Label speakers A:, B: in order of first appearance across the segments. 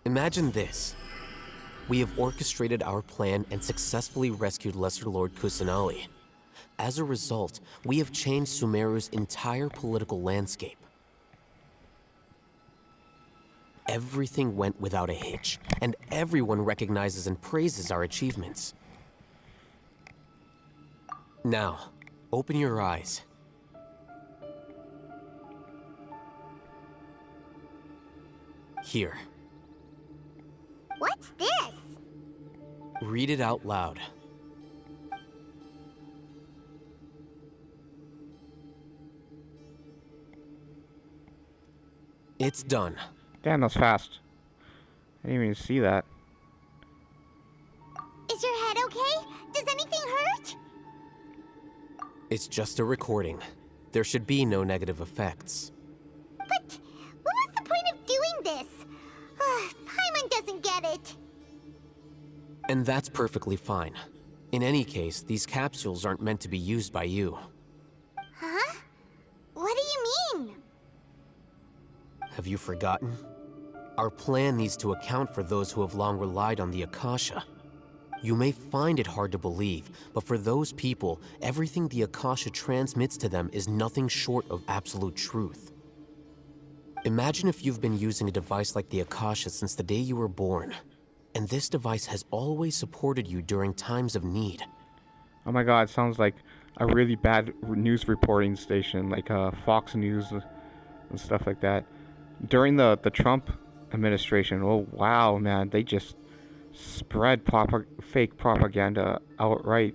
A: Imagine this. We have orchestrated our plan and successfully rescued Lesser Lord Kusanali. As a result, we have changed Sumeru's entire political landscape. Everything went without a hitch, and everyone recognizes and praises our achievements. Now, open your eyes. Here.
B: What's this?
A: Read it out loud. It's done.
C: Damn, that was fast. I didn't even see that.
B: Is your head okay? Does anything hurt?
A: It's just a recording. There should be no negative effects.
B: But what was the point of doing this? Paimon doesn't get it.
A: And that's perfectly fine. In any case, these capsules aren't meant to be used by you.
B: Huh? What do you mean?
A: Have you forgotten? Our plan needs to account for those who have long relied on the Akasha. You may find it hard to believe, but for those people, everything the Akasha transmits to them is nothing short of absolute truth. Imagine if you've been using a device like the Akasha since the day you were born, and this device has always supported you during times of need.
C: Oh my god, it sounds like a really bad news reporting station, like Fox News and stuff like that. During the Trump administration, oh wow, man, they just spread fake propaganda outright.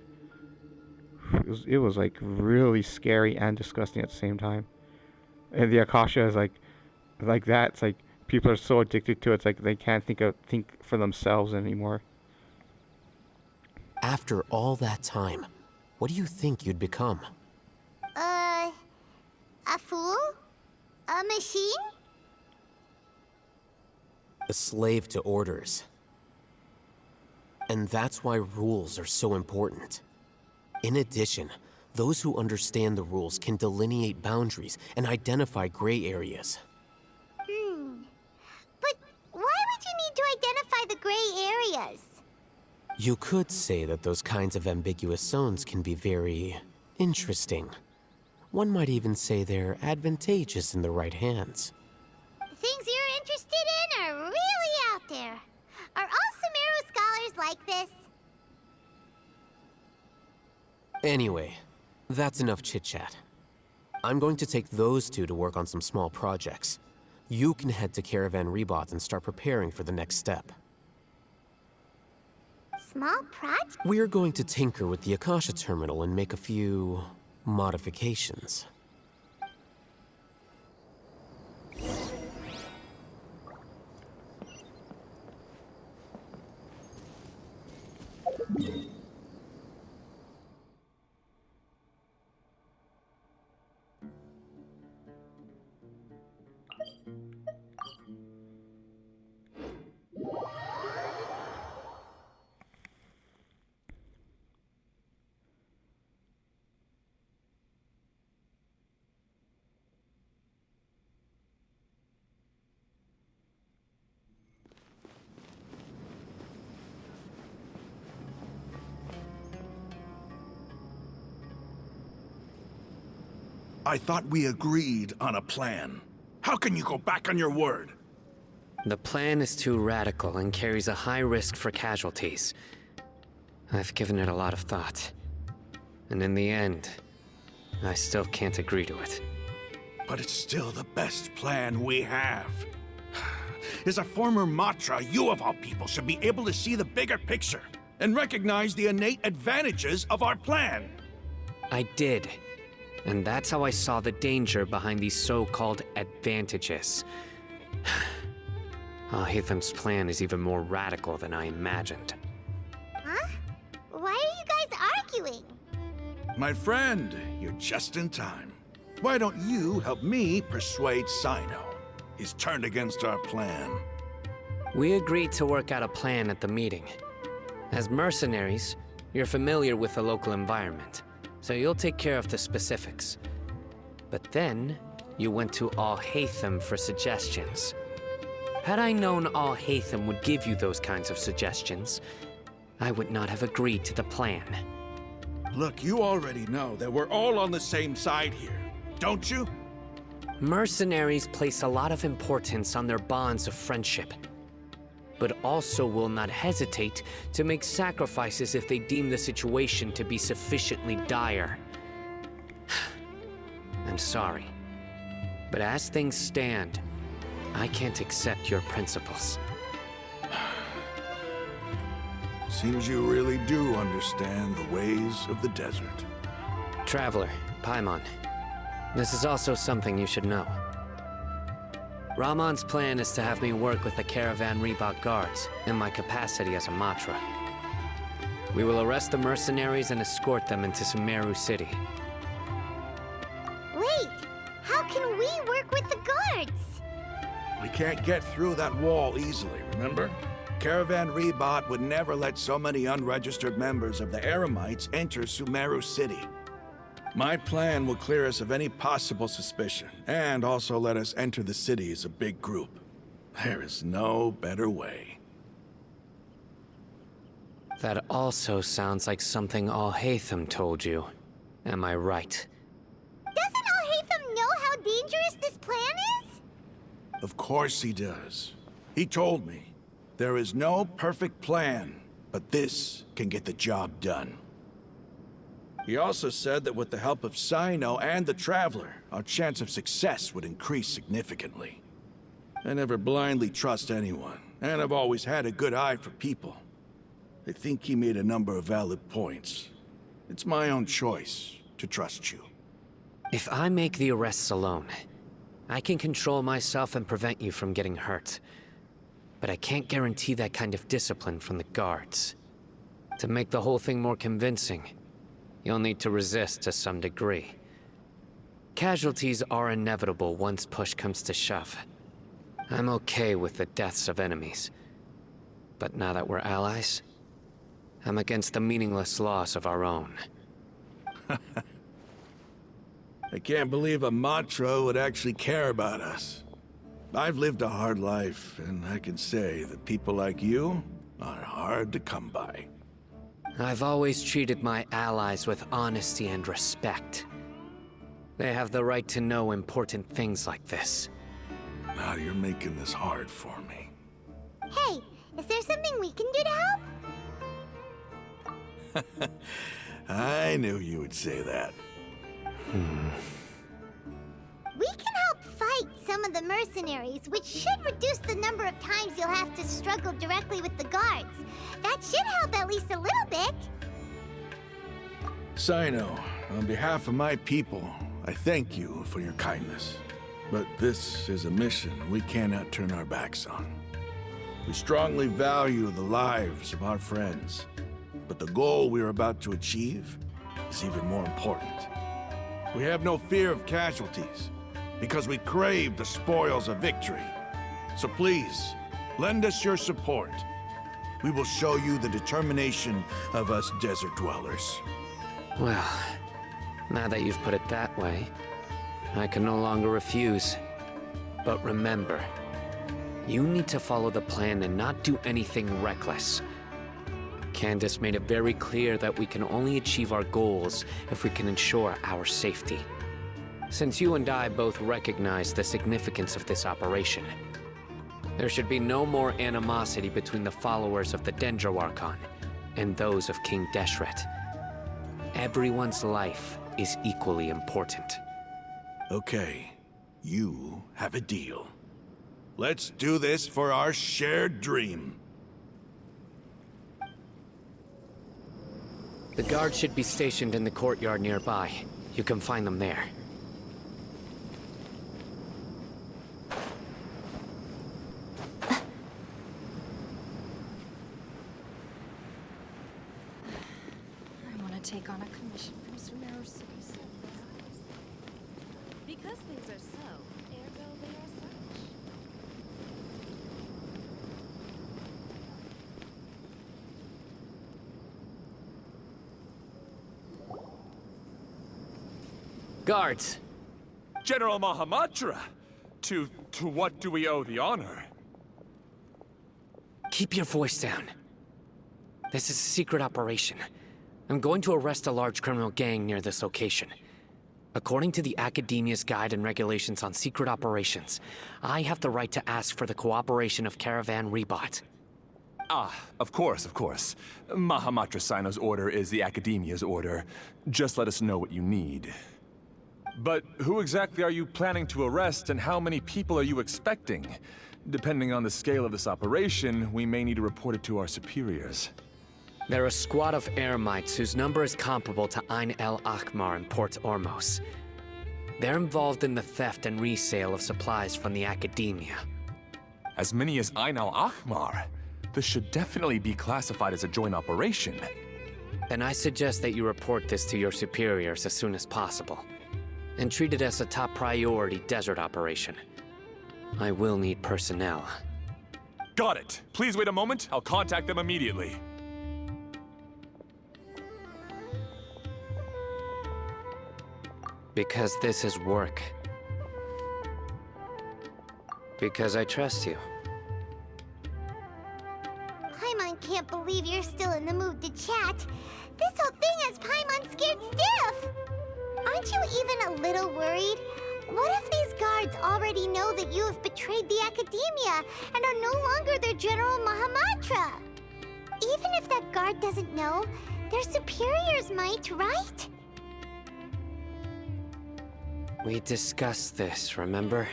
C: It was like really scary and disgusting at the same time. And the Akasha is like that. It's like people are so addicted to it. It's like they can't think for themselves anymore.
A: After all that time, what do you think you'd become?
B: A fool? A machine?
A: A slave to orders. And that's why rules are so important. In addition, those who understand the rules can delineate boundaries and identify gray areas.
B: But why would you need to identify the gray areas?
A: You could say that those kinds of ambiguous zones can be very interesting. One might even say they're advantageous in the right hands.
B: Things you're interested in are really out there. Are all Sumeru scholars like this?
A: Anyway, that's enough chit-chat. I'm going to take those two to work on some small projects. You can head to Caravan Rebot and start preparing for the next step.
B: Small project?
A: We're going to tinker with the Akasha terminal and make a few modifications.
D: I thought we agreed on a plan. How can you go back on your word?
E: The plan is too radical and carries a high risk for casualties. I've given it a lot of thought. And in the end, I still can't agree to it.
D: But it's still the best plan we have. As a former Matra, you of all people should be able to see the bigger picture and recognize the innate advantages of our plan.
E: I did. And that's how I saw the danger behind these so-called advantages. Hatham's plan is even more radical than I imagined.
B: Huh? Why are you guys arguing?
D: My friend, you're just in time. Why don't you help me persuade Sino? He's turned against our plan.
E: We agreed to work out a plan at the meeting. As mercenaries, you're familiar with the local environment, so you'll take care of the specifics. But then, you went to Al-Haytham for suggestions. Had I known Al Haytham would give you those kinds of suggestions, I would not have agreed to the plan.
D: Look, you already know that we're all on the same side here, don't you?
E: Mercenaries place a lot of importance on their bonds of friendship, but also will not hesitate to make sacrifices if they deem the situation to be sufficiently dire. I'm sorry, but as things stand, I can't accept your principles.
D: Seems you really do understand the ways of the desert.
E: Traveler, Paimon, this is also something you should know. Ramon's plan is to have me work with the Caravan Reebok guards in my capacity as a Matra. We will arrest the mercenaries and escort them into Sumeru City.
B: Wait, how can we work with the guards?
D: We can't get through that wall easily, remember? Caravan Reebok would never let so many unregistered members of the Eremites enter Sumeru City. My plan will clear us of any possible suspicion, and also let us enter the city as a big group. There is no better way.
E: That also sounds like something Al Haytham told you. Am I right?
B: Doesn't Al Haytham know how dangerous this plan is?
D: Of course he does. He told me. There is no perfect plan, but this can get the job done. He also said that with the help of Cyno and the Traveler, our chance of success would increase significantly. I never blindly trust anyone, and I've always had a good eye for people. I think he made a number of valid points. It's my own choice to trust you.
E: If I make the arrests alone, I can control myself and prevent you from getting hurt. But I can't guarantee that kind of discipline from the guards. To make the whole thing more convincing, you'll need to resist to some degree. Casualties are inevitable once push comes to shove. I'm okay with the deaths of enemies. But now that we're allies, I'm against the meaningless loss of our own.
D: I can't believe a Matra would actually care about us. I've lived a hard life, and I can say that people like you are hard to come by.
E: I've always treated my allies with honesty and respect. They have the right to know important things like this.
D: Now you're making this hard for me.
B: Hey, is there something we can do to help?
D: I knew you would say that.
B: We can help fight some of the mercenaries, which should reduce the number of times you'll have to struggle directly with the guards. That should help at least a little bit.
D: Cyno, on behalf of my people, I thank you for your kindness. But this is a mission we cannot turn our backs on. We strongly value the lives of our friends, but the goal we are about to achieve is even more important. We have no fear of casualties, because we crave the spoils of victory. So please, lend us your support. We will show you the determination of us desert dwellers.
E: Well, now that you've put it that way, I can no longer refuse. But remember, you need to follow the plan and not do anything reckless. Candace made it very clear that we can only achieve our goals if we can ensure our safety. Since you and I both recognize the significance of this operation, there should be no more animosity between the followers of the Dendro Archon and those of King Deshret. Everyone's life is equally important.
D: Okay, you have a deal. Let's do this for our shared dream.
E: The guards should be stationed in the courtyard nearby. You can find them there.
F: I want to take on a commission from Sumeru City. Because things are so, ergo they are such.
E: Guards!
G: General Mahamatra! To what do we owe the honor?
E: Keep your voice down. This is a secret operation. I'm going to arrest a large criminal gang near this location. According to the Academia's Guide and Regulations on Secret Operations, I have the right to ask for the cooperation of Caravan Rebot.
G: Ah, of course, of course. Mahamatra Sino's order is the Academia's order. Just let us know what you need. But who exactly are you planning to arrest, and how many people are you expecting? Depending on the scale of this operation, we may need to report it to our superiors.
E: They're a squad of Eremites whose number is comparable to Ain el Ahmar in Port Ormos. They're involved in the theft and resale of supplies from the Academia.
G: As many as Ain al-Ahmar? This should definitely be classified as a joint operation.
E: Then I suggest that you report this to your superiors as soon as possible, and treat it as a top priority desert operation. I will need personnel.
G: Got it. Please wait a moment. I'll contact them immediately.
E: Because this is work. Because I trust you.
B: Paimon can't believe you're still in the mood to chat. This whole thing has Paimon scared stiff. Aren't you even a little worried? What if these guards already know that you have betrayed the Academia and are no longer their General Mahamatra? Even if that guard doesn't know, their superiors might, right?
E: We discussed this, remember?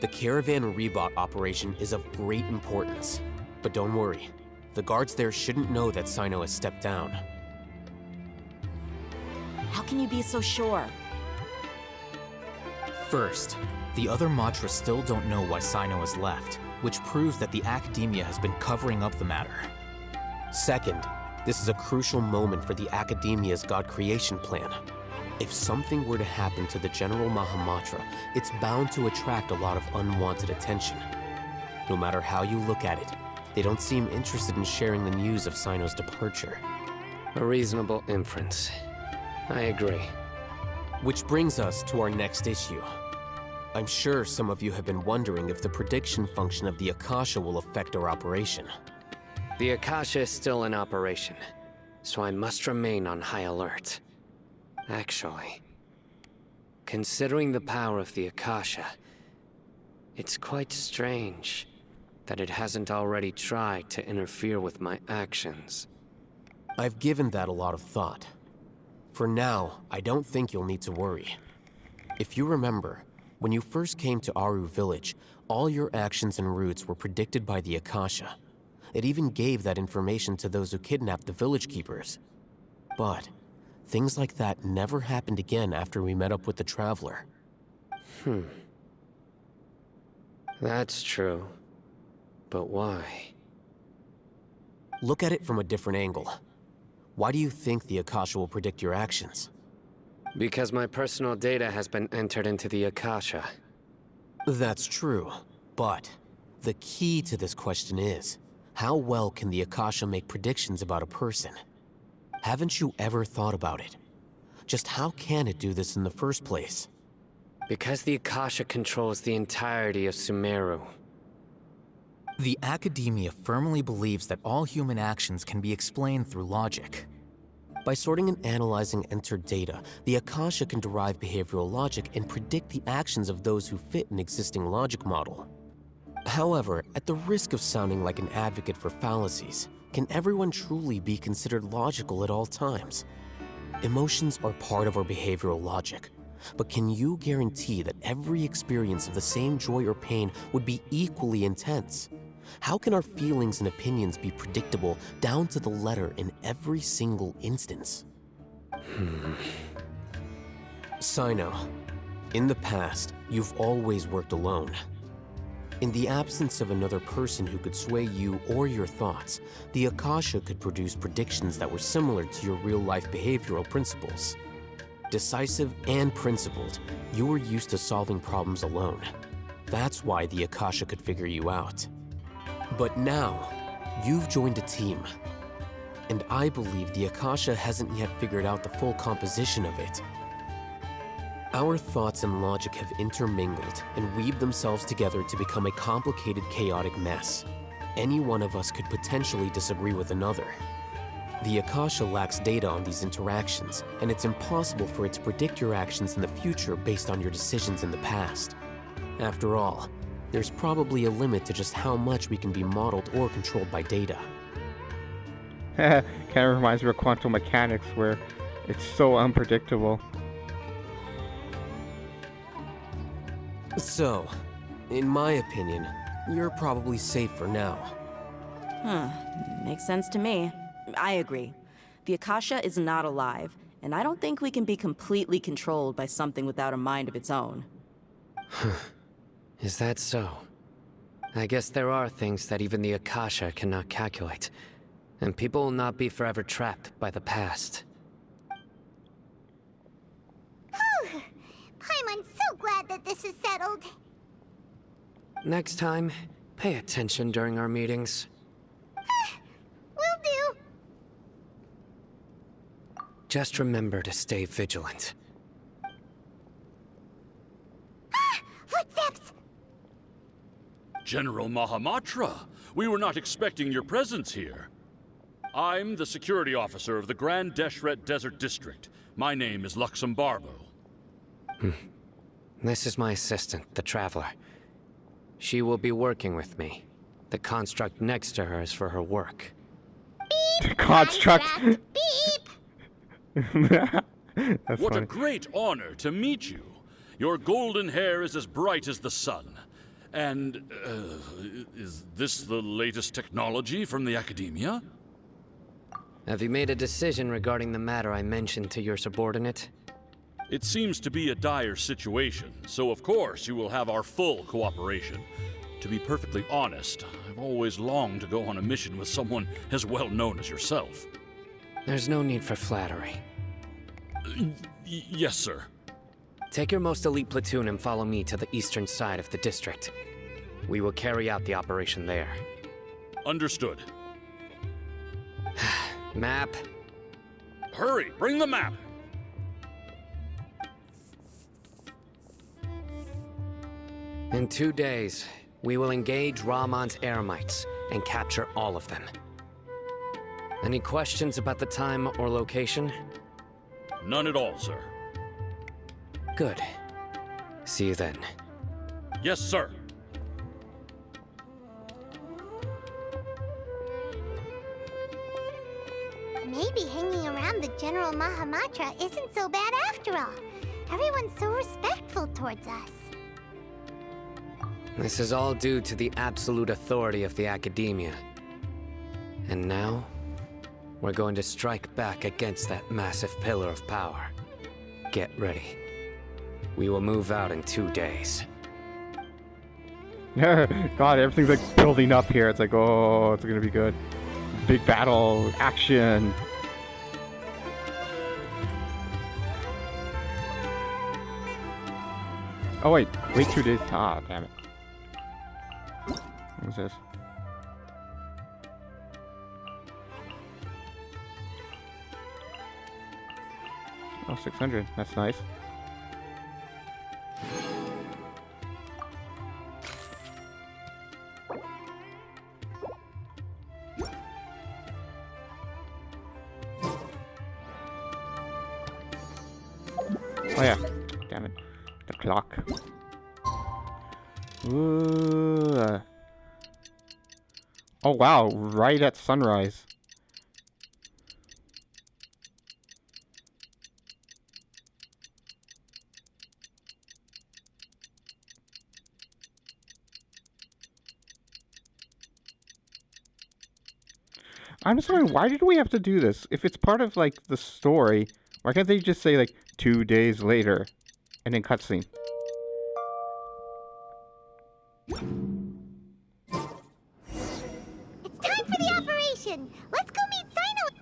A: The Caravan Rebot operation is of great importance. But don't worry, the guards there shouldn't know that Sino has stepped down.
H: How can you be so sure?
I: First, the other Matra still don't know why Sino has left, which proves that the Academia has been covering up the matter.
A: Second, this is a crucial moment for the Academia's God creation plan. If something were to happen to the General Mahamatra, it's bound to attract a lot of unwanted attention. No matter how you look at it, they don't seem interested in sharing the news of Sino's departure.
E: A reasonable inference. I agree.
A: Which brings us to our next issue. I'm sure some of you have been wondering if the prediction function of the Akasha will affect our operation.
E: The Akasha is still in operation, so I must remain on high alert. Actually, considering the power of the Akasha, it's quite strange that it hasn't already tried to interfere with my actions.
A: I've given that a lot of thought. For now, I don't think you'll need to worry. If you remember, when you first came to Aru Village, all your actions and routes were predicted by the Akasha. It even gave that information to those who kidnapped the village keepers. But things like that never happened again after we met up with the Traveler.
E: That's true. But why?
A: Look at it from a different angle. Why do you think the Akasha will predict your actions?
E: Because my personal data has been entered into the Akasha.
A: That's true, but the key to this question is, how well can the Akasha make predictions about a person? Haven't you ever thought about it? Just how can it do this in the first place?
E: Because the Akasha controls the entirety of Sumeru.
I: The Academia firmly believes that all human actions can be explained through logic.
A: By sorting and analyzing entered data, the Akasha can derive behavioral logic and predict the actions of those who fit an existing logic model. However, at the risk of sounding like an advocate for fallacies, can everyone truly be considered logical at all times? Emotions are part of our behavioral logic, but can you guarantee that every experience of the same joy or pain would be equally intense? How can our feelings and opinions be predictable down to the letter in every single instance? Sino, in the past, you've always worked alone. In the absence of another person who could sway you or your thoughts, the Akasha could produce predictions that were similar to your real-life behavioral principles. Decisive and principled, you were used to solving problems alone. That's why the Akasha could figure you out. But now, you've joined a team. And I believe the Akasha hasn't yet figured out the full composition of it. Our thoughts and logic have intermingled and weaved themselves together to become a complicated, chaotic mess. Any one of us could potentially disagree with another. The Akasha lacks data on these interactions, and it's impossible for it to predict your actions in the future based on your decisions in the past. After all, there's probably a limit to just how much we can be modeled or controlled by data.
C: Kind of reminds me of quantum mechanics, where it's so unpredictable.
A: So, in my opinion, you're probably safe for now.
H: Makes sense to me. I agree. The Akasha is not alive, and I don't think we can be completely controlled by something without a mind of its own.
E: Is that so? I guess there are things that even the Akasha cannot calculate, and people will not be forever trapped by the past.
B: Paimon's so glad that this is settled.
E: Next time, pay attention during our meetings.
B: Will do.
E: Just remember to stay vigilant.
B: Footsteps!
J: General Mahamatra, we were not expecting your presence here. I'm the security officer of the Grand Deshret Desert District. My name is Luxembarbo.
E: This is my assistant, the Traveler. She will be working with me. The construct next to her is for her work.
B: Beep!
C: Construct.
B: Beep!
C: That's
J: What
C: funny.
J: a great honor to meet you. Your golden hair is as bright as the sun. And, is this the latest technology from the Academia?
E: Have you made a decision regarding the matter I mentioned to your subordinate?
J: It seems to be a dire situation, so of course you will have our full cooperation. To be perfectly honest, I've always longed to go on a mission with someone as well known as yourself.
E: There's no need for flattery.
J: Yes, sir.
E: Take your most elite platoon and follow me to the eastern side of the district. We will carry out the operation there.
J: Understood.
E: Map.
J: Hurry, bring the map!
E: In 2 days, we will engage Rahman's Eremites and capture all of them. Any questions about the time or location?
J: None at all, sir.
E: Good. See you then.
J: Yes, sir.
B: Maybe hanging around the General Mahamatra isn't so bad after all. Everyone's so respectful towards us.
E: This is all due to the absolute authority of the Academia. And now, we're going to strike back against that massive pillar of power. Get ready. We will move out in 2 days.
C: God, everything's like building up here. It's like, oh, it's gonna be good. Big battle, action. Oh wait 2 days. Ah, damn it. What's this? Oh, 600. That's nice. Oh yeah, damn it. The clock. Ooh. Oh wow, right at sunrise. I'm just wondering, why did we have to do this? If it's part of, like, the story, why can't they just say, like, 2 days later, and then cutscene?
B: It's time for the operation! Let's go meet Sino!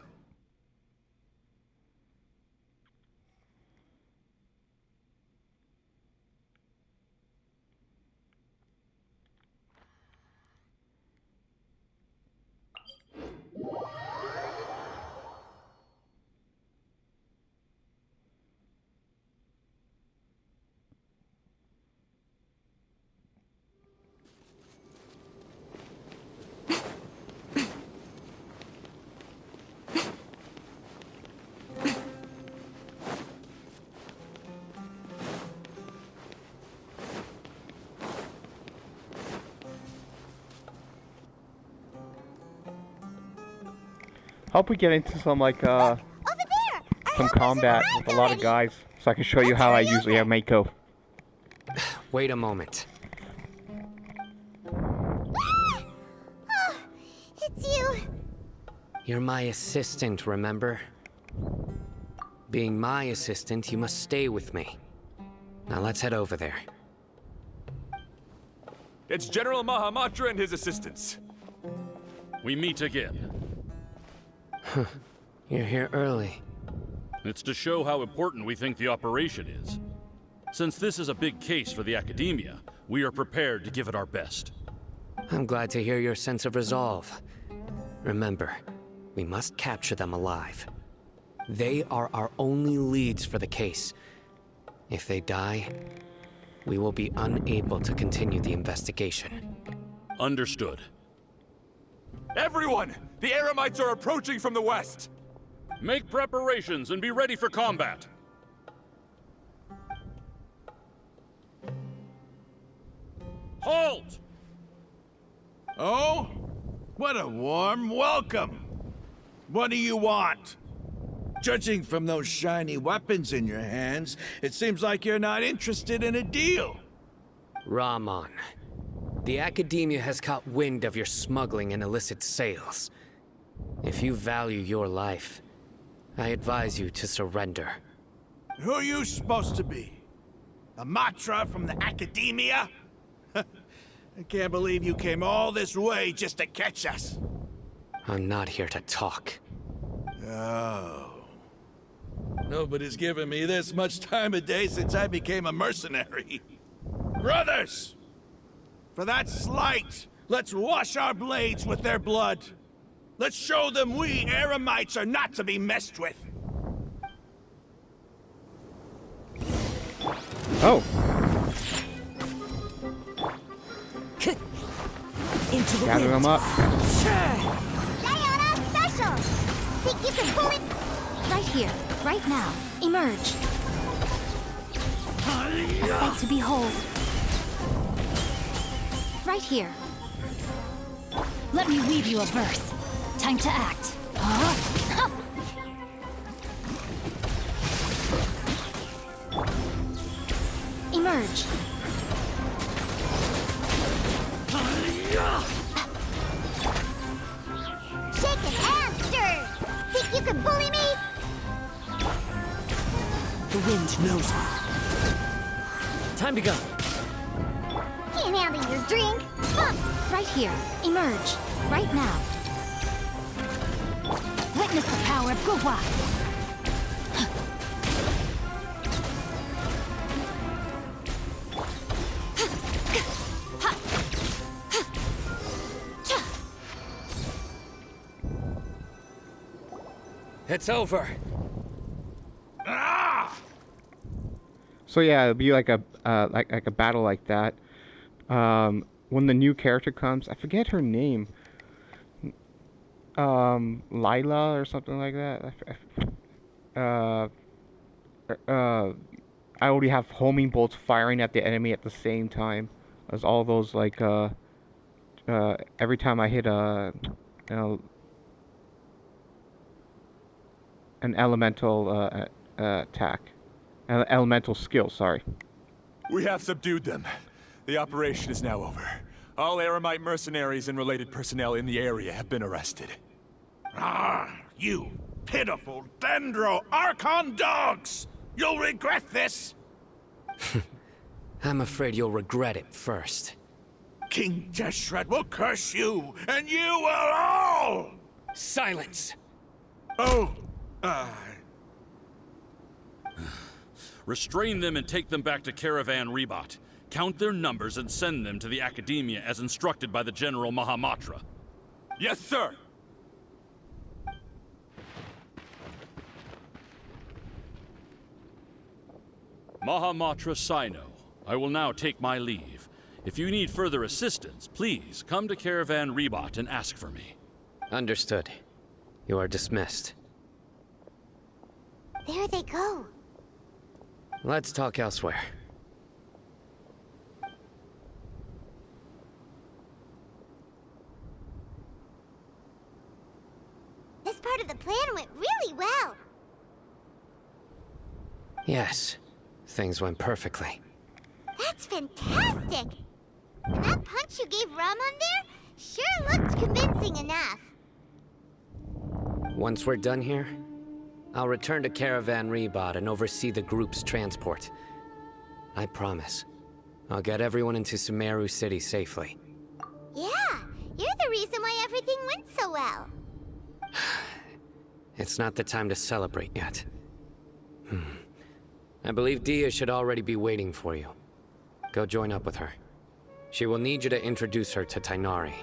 C: Hope we get into some like
B: Over there! I
C: some
B: hope
C: combat
B: there's
C: with a lot of guys, so I can show you how I usually have Mako.
E: Wait a moment.
B: Ah! Oh, it's you.
E: You're my assistant, remember? Being my assistant, you must stay with me. Now let's head over there.
G: It's General Mahamatra and his assistants.
J: We meet again.
E: You're here early.
J: It's to show how important we think the operation is. Since this is a big case for the Academia, we are prepared to give it our best.
E: I'm glad to hear your sense of resolve. Remember, we must capture them alive. They are our only leads for the case. If they die, we will be unable to continue the investigation.
J: Understood.
G: Everyone! The Eremites are approaching from the west!
J: Make preparations and be ready for combat. Halt!
D: Oh? What a warm welcome! What do you want? Judging from those shiny weapons in your hands, it seems like you're not interested in a deal.
E: Rahman, the Academia has caught wind of your smuggling and illicit sales. If you value your life, I advise you to surrender.
D: Who are you supposed to be? A Matra from the Academia? I can't believe you came all this way just to catch us.
E: I'm not here to talk.
D: Oh. Nobody's given me this much time of day since I became a mercenary. Brothers! For that slight, let's wash our blades with their blood. Let's show them we Eremites are not to be messed with.
C: Oh.
H: Into the
C: Gather them
H: wind.
C: up.
B: Diana special! Think you can pull it?
F: Right here, right now. Emerge. A sight to behold. Right here. Let me weave you a verse. Time to act. Huh? Emerge.
B: Shaken and stirred! Think you can bully me?
H: The wind knows me.
E: Time to go.
B: Can't handle your drink.
F: Right here. Emerge. Right now. Witness the power of Gugwa.
E: It's over.
C: So yeah, it'll be like a like a battle like that. When the new character comes, I forget her name. Lila or something like that. I already have homing bolts firing at the enemy at the same time as all those like every time I hit an elemental attack. Elemental skill, sorry.
G: We have subdued them. The operation is now over. All Eremite mercenaries and related personnel in the area have been arrested.
D: Ah, you pitiful Dendro Archon dogs! You'll regret this!
E: I'm afraid you'll regret it first.
D: King Jeshret will curse you, and you will all!
E: Silence!
D: Oh,
J: Restrain them and take them back to Caravan Rebot. Count their numbers and send them to the Academia as instructed by the General Mahamatra.
G: Yes, sir!
J: Mahamatra Sino, I will now take my leave. If you need further assistance, please come to Caravan Rebot and ask for me.
E: Understood. You are dismissed.
B: There they go.
E: Let's talk elsewhere.
B: This part part of the plan went really well.
E: Yes, things went perfectly.
B: That's fantastic! And that punch you gave Ramon there sure looked convincing enough.
E: Once we're done here, I'll return to Caravan Rebot and oversee the group's transport. I promise. I'll get everyone into Sumeru City safely.
B: Yeah, you're the reason why everything went so well.
E: It's not the time to celebrate yet. I believe Dia should already be waiting for you. Go join up with her. She will need you to introduce her to Tainari.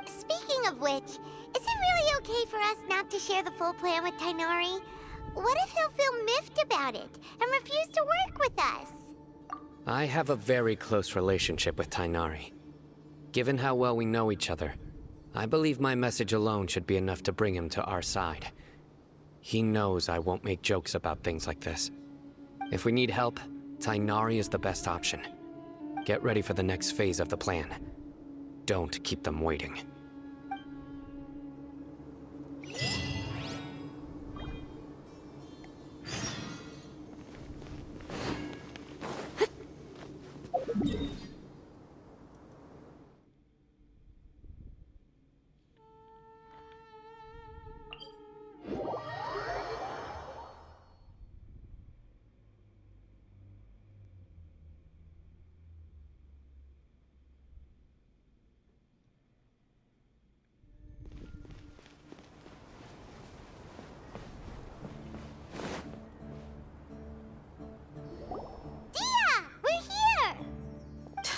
B: Speaking of which, is it really okay for us not to share the full plan with Tainari? What if he'll feel miffed about it and refuse to work with us?
E: I have a very close relationship with Tainari. Given how well we know each other, I believe my message alone should be enough to bring him to our side. He knows I won't make jokes about things like this. If we need help, Tainari is the best option. Get ready for the next phase of the plan. Don't keep them waiting.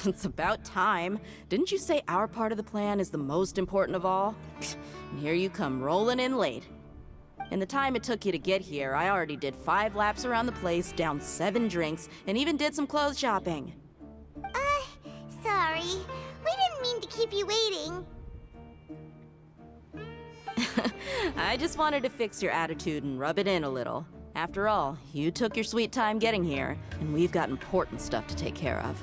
H: It's about time. Didn't you say our part of the plan is the most important of all? And here you come rolling in late. In the time it took you to get here, I already did 5 laps around the place, downed 7 drinks, and even did some clothes shopping.
B: Sorry. We didn't mean to keep you waiting.
H: I just wanted to fix your attitude and rub it in a little. After all, you took your sweet time getting here, and we've got important stuff to take care of.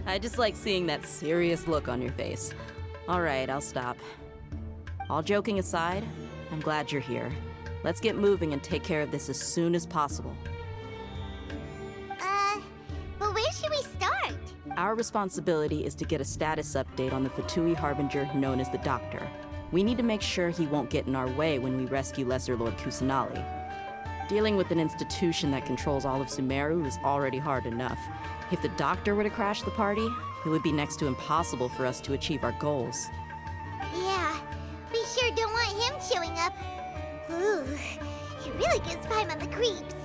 H: I just like seeing that serious look on your face. All right, I'll stop. All joking aside, I'm glad you're here. Let's get moving and take care of this as soon as possible.
B: But where should we start?
H: Our responsibility is to get a status update on the Fatui Harbinger known as the Doctor. We need to make sure he won't get in our way when we rescue Lesser Lord Kusanali. Dealing with an institution that controls all of Sumeru is already hard enough. If the Doctor were to crash the party, it would be next to impossible for us to achieve our goals.
B: Yeah, we sure don't want him showing up. Ooh, he really gives Paimon the creeps.